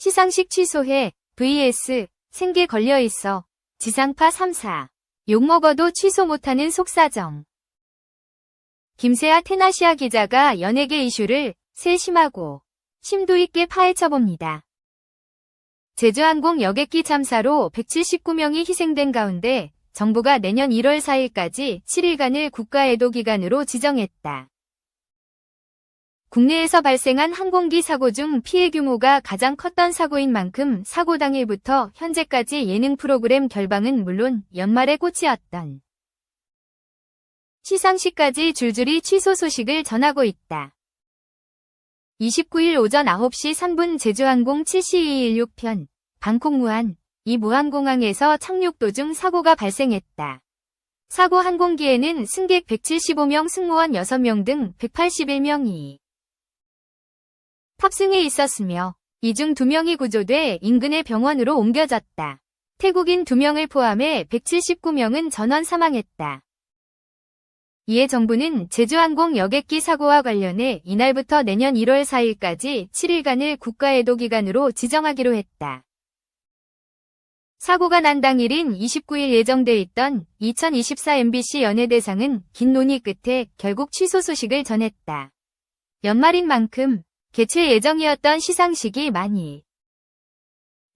시상식 취소해. vs 생계 걸려있어. 지상파 3사. 욕먹어도 취소 못하는 속사정. 김세아 테나시아 기자가 연예계 이슈를 세심하고 심도 있게 파헤쳐봅니다. 제주항공 여객기 참사로 179명이 희생된 가운데 정부가 내년 1월 4일까지 7일간을 국가애도기간으로 지정했다. 국내에서 발생한 항공기 사고 중 피해 규모가 가장 컸던 사고인 만큼 사고 당일부터 현재까지 예능 프로그램 결방은 물론 연말의 꽃이었던 시상식까지 줄줄이 취소 소식을 전하고 있다. 29일 오전 9시 3분 제주항공 7C216편 방콕 무안 이 무안공항에서 착륙 도중 사고가 발생했다. 사고 항공기에는 승객 175명, 승무원 6명 등 181명이 탑승해 있었으며 이 중 2명이 구조돼 인근의 병원으로 옮겨졌다. 태국인 2명을 포함해 179명은 전원 사망했다. 이에 정부는 제주항공 여객기 사고와 관련해 이날부터 내년 1월 4일까지 7일간을 국가애도기간으로 지정하기로 했다. 사고가 난 당일인 29일 예정돼 있던 2024 MBC 연예대상은 긴 논의 끝에 결국 취소 소식을 전했다. 연말인 만큼 개최 예정이었던 시상식이 많이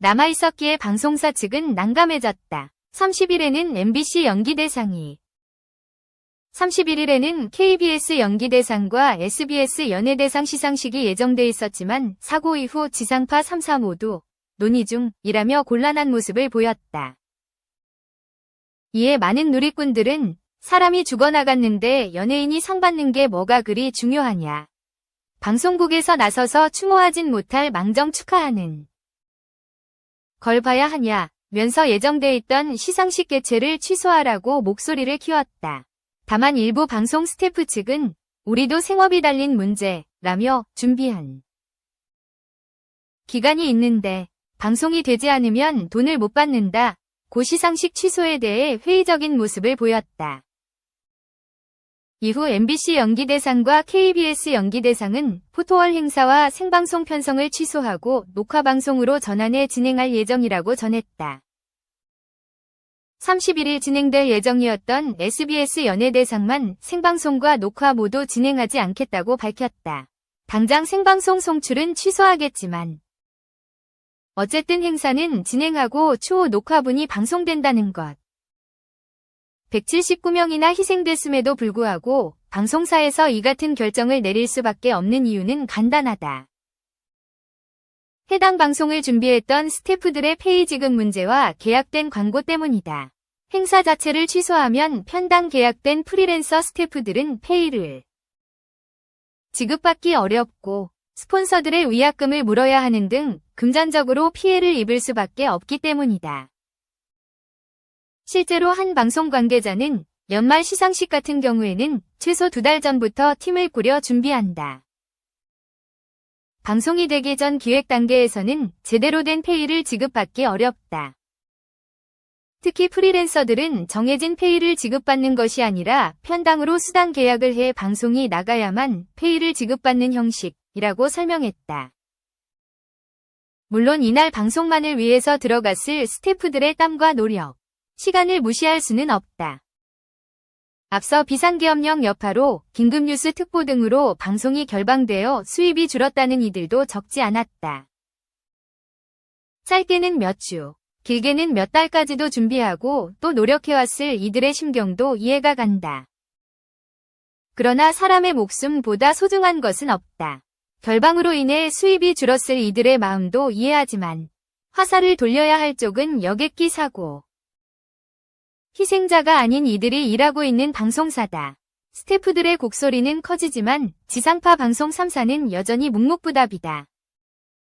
남아있었기에 방송사 측은 난감해졌다. 30일에는 MBC 연기대상이 31일에는 KBS 연기대상과 SBS 연예대상 시상식이 예정돼 있었지만 사고 이후 지상파 3사 모두 논의 중이라며 곤란한 모습을 보였다. 이에 많은 누리꾼들은 사람이 죽어나갔는데 연예인이 상 받는 게 뭐가 그리 중요하냐. 방송국에서 나서서 추모하진 못할 망정 축하하는 걸 봐야 하냐면서 예정돼 있던 시상식 개최를 취소하라고 목소리를 키웠다. 다만 일부 방송 스태프 측은 우리도 생업이 달린 문제라며 준비한 기간이 있는데 방송이 되지 않으면 돈을 못 받는다. 고 시상식 취소에 대해 회의적인 모습을 보였다. 이후 MBC 연기대상과 KBS 연기대상은 포토월 행사와 생방송 편성을 취소하고 녹화방송으로 전환해 진행할 예정이라고 전했다. 31일 진행될 예정이었던 SBS 연예대상만 생방송과 녹화 모두 진행하지 않겠다고 밝혔다. 당장 생방송 송출은 취소하겠지만 어쨌든 행사는 진행하고 추후 녹화분이 방송된다는 것. 179명이나 희생됐음에도 불구하고 방송사에서 이 같은 결정을 내릴 수밖에 없는 이유는 간단하다. 해당 방송을 준비했던 스태프들의 페이 지급 문제와 계약된 광고 때문이다. 행사 자체를 취소하면 편당 계약된 프리랜서 스태프들은 페이를 지급받기 어렵고 스폰서들의 위약금을 물어야 하는 등 금전적으로 피해를 입을 수밖에 없기 때문이다. 실제로 한 방송 관계자는 연말 시상식 같은 경우에는 최소 2달 전부터 팀을 꾸려 준비한다. 방송이 되기 전 기획 단계에서는 제대로 된 페이를 지급받기 어렵다. 특히 프리랜서들은 정해진 페이를 지급받는 것이 아니라 편당으로 수당 계약을 해 방송이 나가야만 페이를 지급받는 형식이라고 설명했다. 물론 이날 방송만을 위해서 들어갔을 스태프들의 땀과 노력, 시간을 무시할 수는 없다. 앞서 비상계엄령 여파로 긴급뉴스 특보 등으로 방송이 결방되어 수입이 줄었다는 이들도 적지 않았다. 짧게는 몇 주, 길게는 몇 달까지도 준비하고 또 노력해왔을 이들의 심경도 이해가 간다. 그러나 사람의 목숨보다 소중한 것은 없다. 결방으로 인해 수입이 줄었을 이들의 마음도 이해하지만 화살을 돌려야 할 쪽은 여객기 사고. 희생자가 아닌 이들이 일하고 있는 방송사다. 스태프들의 곡소리는 커지지만 지상파 방송 3사는 여전히 묵묵부답이다.